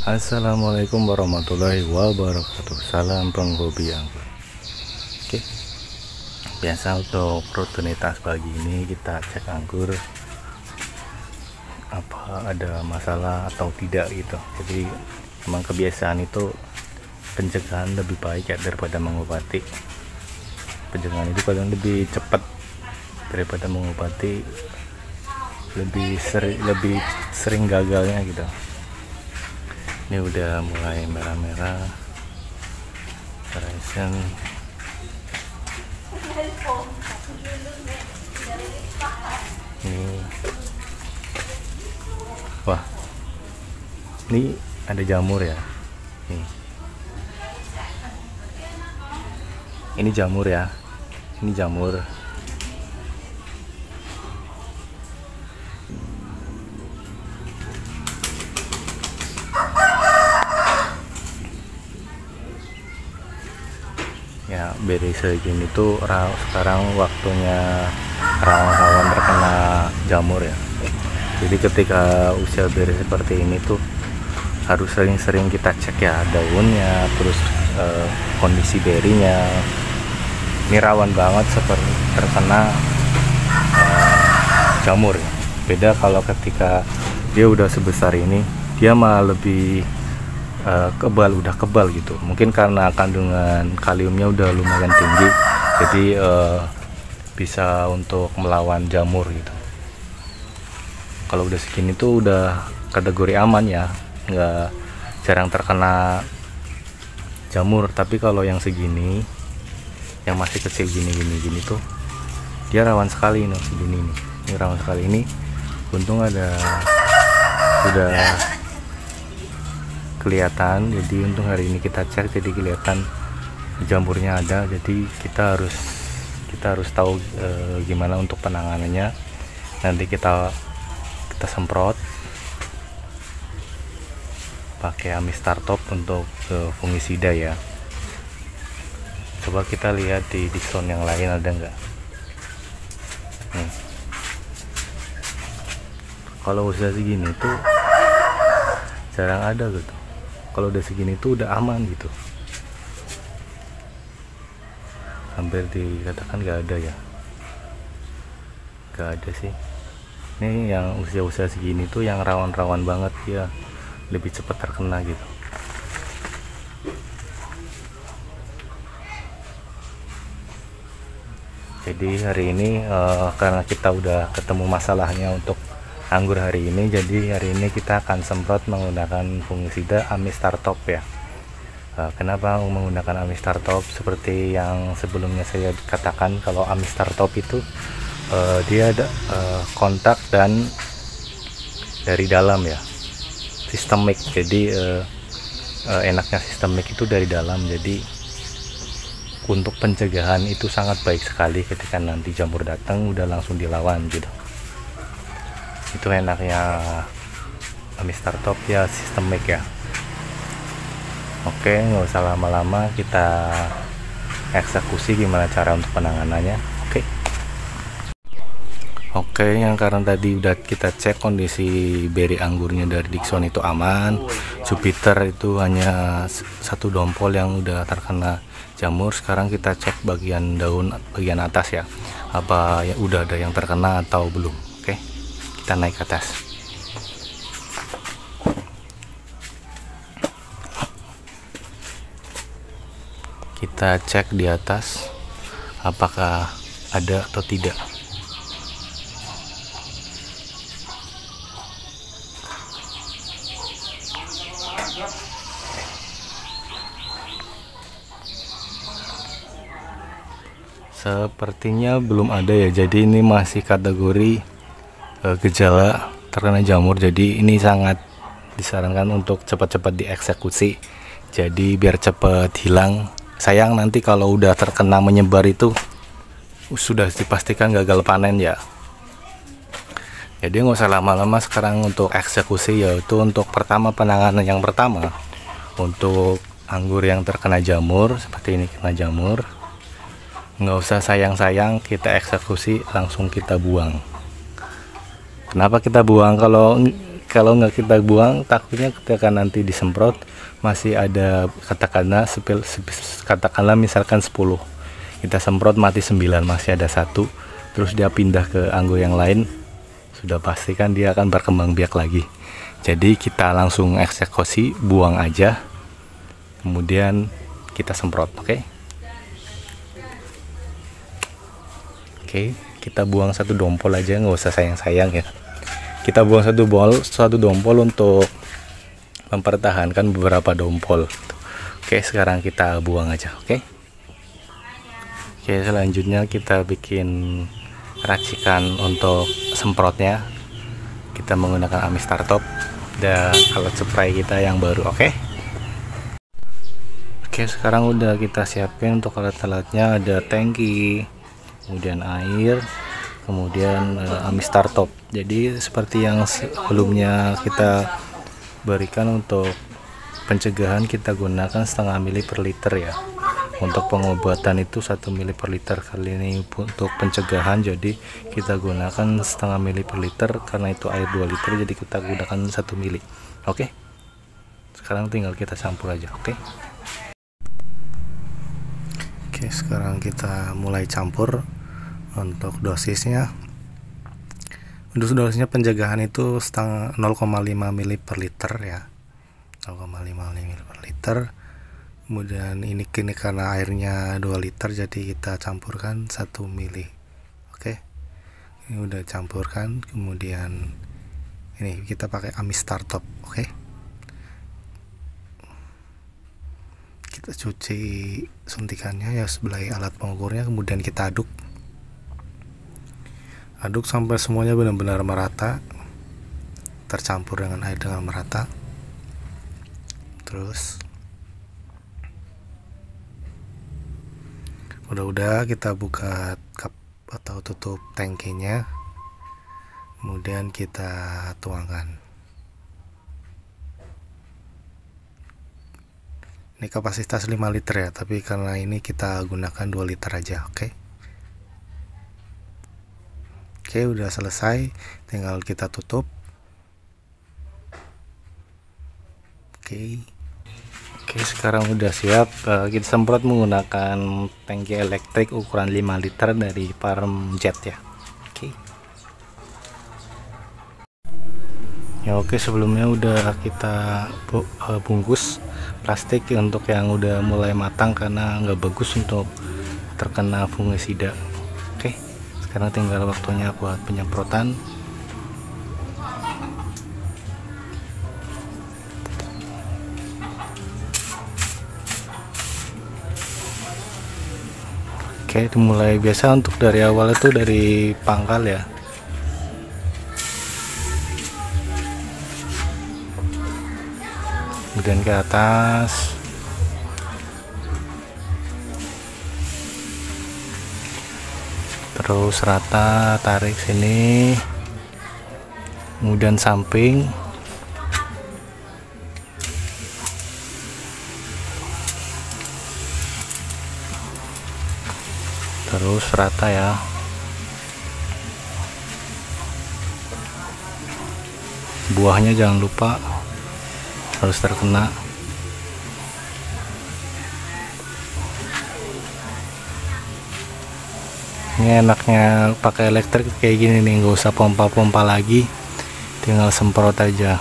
Assalamualaikum warahmatullahi wabarakatuh. Salam penghobi anggur. Oke, biasa untuk rutinitas pagi ini kita cek anggur apa ada masalah atau tidak gitu. Jadi memang kebiasaan itu pencegahan lebih baik ya daripada mengobati. Pencegahan itu kadang lebih cepat daripada mengobati, lebih sering gagalnya gitu. Ini udah mulai merah-merah horizon. Ini wah, ini ada jamur ya. Ini jamur ya, ini jamur. Ya, beri segini tuh sekarang waktunya rawan-rawan terkena jamur ya. Jadi ketika usia beri seperti ini tuh harus sering-sering kita cek ya daunnya, terus kondisi berinya. Ini rawan banget seperti terkena jamur. Beda kalau ketika dia udah sebesar ini, dia malah lebih udah kebal gitu. Mungkin karena kandungan kaliumnya udah lumayan tinggi, jadi bisa untuk melawan jamur gitu. Kalau udah segini tuh udah kategori aman ya, nggak jarang terkena jamur. Tapi kalau yang segini, yang masih kecil gini tuh dia rawan sekali nih. Segini nih, ini rawan sekali. Ini untung ada udah kelihatan, jadi untung hari ini kita cek jadi kelihatan jamurnya ada. Jadi kita harus tahu gimana untuk penanganannya. Nanti kita semprot pakai Amistar Top untuk fungisida ya. Coba kita lihat di Dickson yang lain ada nggak. Kalau usia segini tuh jarang ada gitu. Kalau udah segini tuh udah aman gitu. Hampir dikatakan nggak ada ya. Nggak ada sih. Ini yang usia-usia segini tuh yang rawan-rawan banget ya, lebih cepat terkena gitu. Jadi hari ini karena kita udah ketemu masalahnya untuk anggur hari ini, jadi hari ini kita akan semprot menggunakan fungisida Amistar Top ya. Kenapa menggunakan Amistar Top? Seperti yang sebelumnya saya katakan, kalau Amistar Top itu dia ada kontak dan dari dalam ya, sistemik. Jadi enaknya sistemik itu dari dalam. Jadi untuk pencegahan itu sangat baik sekali. Ketika nanti jamur datang udah langsung dilawan gitu. Itu enaknya Amistar Top ya, sistemik ya. Oke, nggak usah lama-lama, kita eksekusi gimana cara untuk penanganannya. Oke, yang karena tadi udah kita cek kondisi beri anggurnya dari Dickson itu aman. Jupiter itu hanya satu dompol yang udah terkena jamur. Sekarang kita cek bagian daun bagian atas ya, apa ya udah ada yang terkena atau belum. Oke, kita naik ke atas. Kita cek di atas apakah ada atau tidak. Sepertinya belum ada ya. Jadi ini masih kategori gejala terkena jamur. Jadi ini sangat disarankan untuk cepat-cepat dieksekusi. Jadi biar cepat hilang. Sayang nanti kalau udah terkena menyebar itu sudah dipastikan gagal panen ya. Jadi nggak usah lama-lama sekarang untuk eksekusi, yaitu untuk pertama penanganan yang pertama untuk anggur yang terkena jamur seperti ini, kena jamur. Nggak usah sayang-sayang, kita eksekusi langsung kita buang. Kenapa kita buang? Kalau kalau nggak kita buang takutnya ketika nanti disemprot masih ada katakanlah misalkan 10, kita semprot mati 9, masih ada 1, terus dia pindah ke anggur yang lain, sudah pasti kan dia akan berkembang biak lagi. Jadi kita langsung eksekusi, buang aja, kemudian kita semprot. Oke, kita buang 1 dompol aja, nggak usah sayang-sayang ya. Kita buang 1 dompol untuk mempertahankan beberapa dompol. Oke, sekarang kita buang aja. Oke, selanjutnya kita bikin racikan untuk semprotnya. Kita menggunakan AMI Startop dan alat spray kita yang baru. Oke, sekarang udah kita siapin untuk alat-alatnya. Ada tangki, kemudian air, kemudian AMI Startop. Jadi seperti yang sebelumnya kita berikan untuk pencegahan, kita gunakan 0,5 mili per liter ya. Untuk pengobatan itu 1 mili per liter. Kali ini untuk pencegahan, jadi kita gunakan 0,5 mili per liter karena itu air 2 liter, jadi kita gunakan 1 mili. Oke, sekarang tinggal kita campur aja. Oke, sekarang kita mulai campur. Untuk dosisnya, pencegahan itu 0,5 mili per liter ya, 0,5 mili per liter. Kemudian ini karena airnya 2 liter, jadi kita campurkan 1 mili. Oke, ini udah campurkan. Kemudian ini kita pakai AMI Startop. Oke, kita cuci suntikannya ya sebelah alat pengukurnya, kemudian kita aduk sampai semuanya benar-benar merata, tercampur dengan air dengan merata. Terus udah kita buka kap atau tutup tangkinya, kemudian kita tuangkan. Ini kapasitas 5 liter ya, tapi karena ini kita gunakan 2 liter aja. Oke, udah selesai, tinggal kita tutup. Oke, sekarang udah siap. Kita semprot menggunakan tangki elektrik ukuran 5 liter dari Farm Jet ya. Oke, sebelumnya udah kita bungkus plastik untuk yang udah mulai matang karena nggak bagus untuk terkena fungisida. Oke, sekarang tinggal waktunya buat penyemprotan. Oke, dimulai biasa untuk dari awal itu dari pangkal ya. Kemudian ke atas. Terus rata, tarik sini. Kemudian samping. Terus rata ya. Buahnya jangan lupa harus terkena. Ini enaknya pakai elektrik kayak gini nih, nggak usah pompa-pompa lagi, tinggal semprot aja.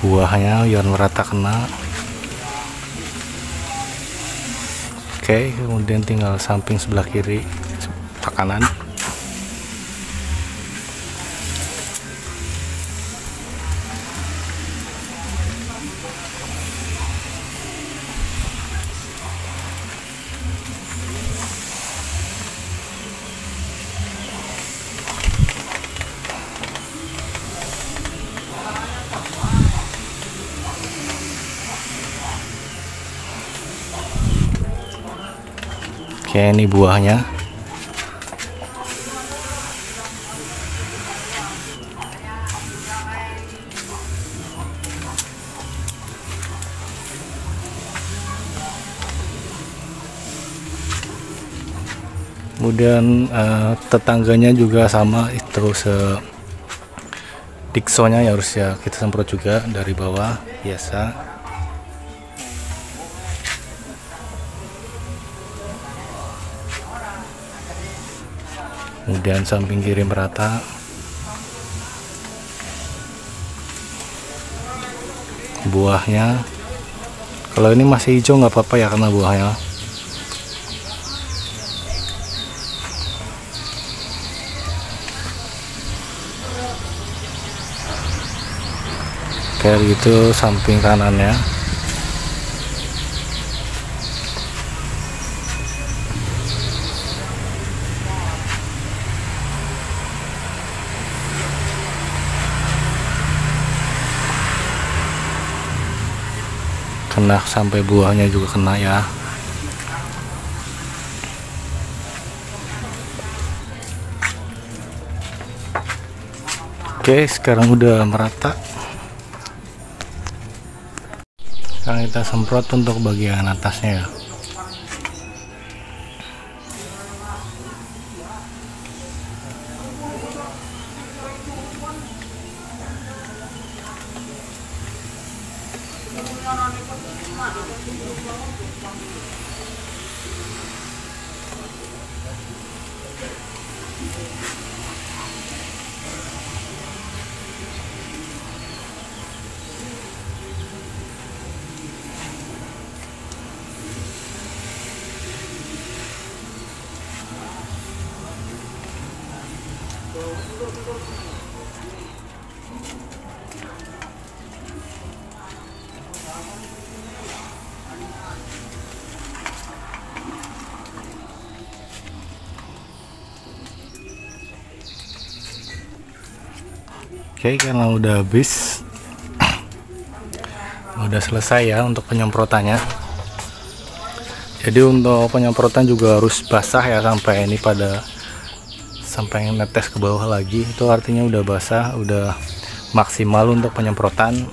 Buahnya biar merata kena. Oke, kemudian tinggal samping sebelah kiri, sebelah kanan. Oke, ini buahnya. Kemudian tetangganya juga sama, terus diksonya ya harus ya kita semprot juga dari bawah biasa. Kemudian samping kiri merata. Buahnya kalau ini masih hijau nggak apa-apa ya, karena buahnya. Kayak gitu samping kanannya. Kena sampai buahnya juga kena ya. Oke, sekarang udah merata. Sekarang kita semprot untuk bagian atasnya ya. Oke, karena udah habis, udah selesai ya untuk penyemprotannya. Jadi untuk penyemprotan juga harus basah ya, sampai ini sampai netes ke bawah lagi. Itu artinya udah basah, udah maksimal untuk penyemprotan.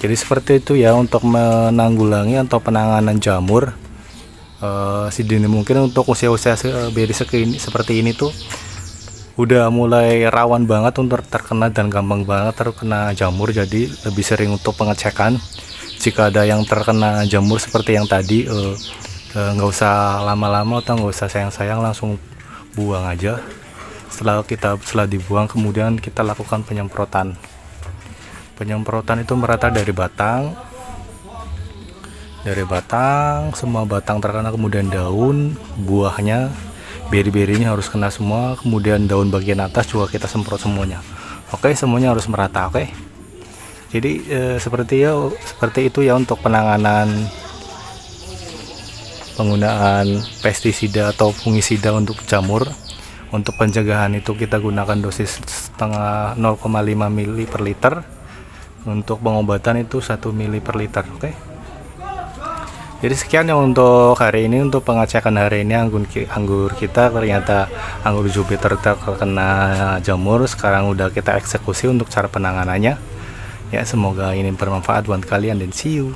Jadi seperti itu ya untuk menanggulangi atau penanganan jamur sedini mungkin. Untuk usia-usia beri seperti ini tuh udah mulai rawan banget untuk terkena dan gampang banget terkena jamur. Jadi lebih sering untuk pengecekan. Jika ada yang terkena jamur seperti yang tadi, nggak usah lama-lama atau nggak usah sayang-sayang, langsung buang aja. Setelah dibuang, kemudian kita lakukan penyemprotan. Penyemprotan itu merata dari batang, semua batang terkena, kemudian daun, buahnya, beri-berinya harus kena semua, kemudian daun bagian atas juga kita semprot semuanya. Oke, semuanya harus merata. Oke, jadi seperti itu ya untuk penanganan penggunaan pestisida atau fungisida untuk jamur. Untuk pencegahan itu kita gunakan dosis setengah 0,5 ml per liter. Untuk pengobatan itu 1 ml per liter. Oke. Jadi sekian ya untuk hari ini, untuk pengecekan hari ini anggur kita. Ternyata anggur Jupiter terkena jamur. Sekarang udah kita eksekusi untuk cara penanganannya. Ya, semoga ini bermanfaat buat kalian dan see you.